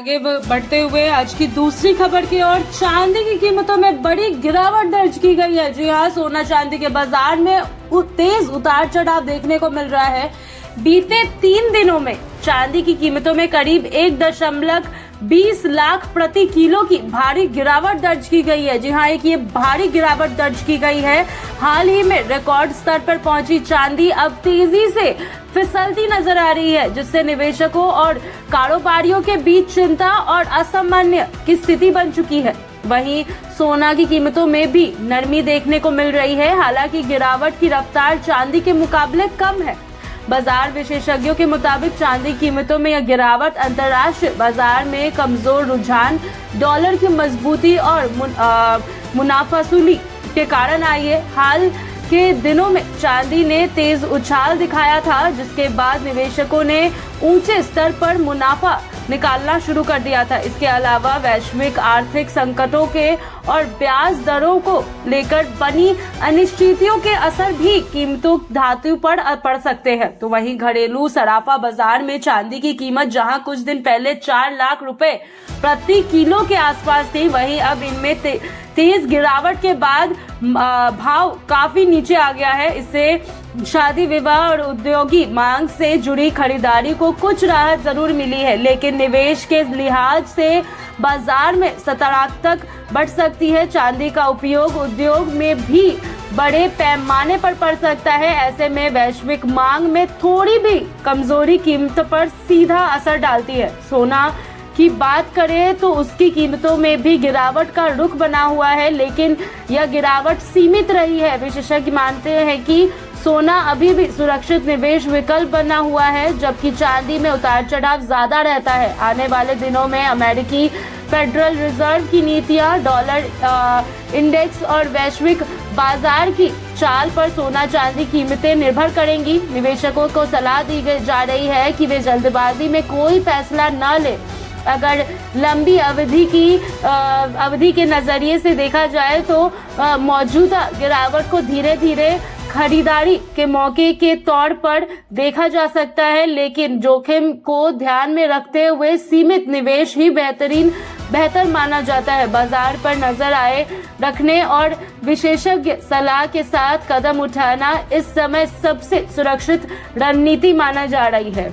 आगे बढ़ते हुए आज की दूसरी खबर की ओर, चांदी की कीमतों में बड़ी गिरावट दर्ज की गई है। जी हाँ, सोना चांदी के बाजार में तेज उतार चढ़ाव देखने को मिल रहा है। बीते 3 दिनों में चांदी की कीमतों में करीब 1.20 लाख प्रति किलो की भारी गिरावट दर्ज की गई है। जी हाँ, ये भारी गिरावट दर्ज की गई है। हाल ही में रिकॉर्ड स्तर पर पहुंची चांदी अब तेजी से फिसलती नजर आ रही है, जिससे निवेशकों और कारोबारियों के बीच चिंता और असामान्य की स्थिति बन चुकी है। वहीं सोना की कीमतों में भी नरमी देखने को मिल रही है। हालांकि गिरावट की रफ्तार चांदी के मुकाबले कम है। बाजार विशेषज्ञों के मुताबिक चांदी कीमतों में यह गिरावट अंतर्राष्ट्रीय बाजार में कमजोर रुझान, डॉलर की मजबूती और मुनाफासूली के कारण आई है। हाल के दिनों में चांदी ने तेज उछाल दिखाया था, जिसके बाद निवेशकों ने ऊंचे स्तर पर मुनाफा निकालना शुरू कर दिया था। इसके अलावा वैश्विक आर्थिक संकटों के और ब्याज दरों को लेकर बनी अनिश्चितताओं के असर भी कीमतों धातु पर पड़ सकते हैं। तो वहीं घरेलू सराफा बाजार में चांदी की कीमत जहां कुछ दिन पहले 4 लाख रुपए प्रति किलो के आसपास थी, वहीं अब इनमें तेज गिरावट के बाद भाव काफी नीचे आ गया है। इससे शादी विवाह और उद्योगी मांग से जुड़ी खरीदारी को कुछ राहत जरूर मिली है, लेकिन निवेश के लिहाज से बाजार में सकारात्मक बढ़ सकती है। चांदी का उपयोग उद्योग में भी बड़े पैमाने पर पड़ सकता है। ऐसे में वैश्विक मांग में थोड़ी भी कमजोरी कीमत पर सीधा असर डालती है। सोना की बात करें तो उसकी कीमतों में भी गिरावट का रुख बना हुआ है, लेकिन यह गिरावट सीमित रही है। विशेषज्ञ मानते हैं कि सोना अभी भी सुरक्षित निवेश विकल्प बना हुआ है, जबकि चांदी में उतार चढ़ाव ज्यादा रहता है। आने वाले दिनों में अमेरिकी फेडरल रिजर्व की नीतियां, डॉलर इंडेक्स और वैश्विक बाजार की चाल पर सोना चांदी कीमतें निर्भर करेंगी। निवेशकों को सलाह दी जा रही है कि वे जल्दबाजी में कोई फैसला न लें। अगर लंबी अवधि के नजरिए से देखा जाए तो मौजूदा गिरावट को धीरे धीरे खरीदारी के मौके के तौर पर देखा जा सकता है, लेकिन जोखिम को ध्यान में रखते हुए सीमित निवेश ही बेहतर माना जाता है। बाजार पर नजर रखने और विशेषज्ञ सलाह के साथ कदम उठाना इस समय सबसे सुरक्षित रणनीति माना जा रही है।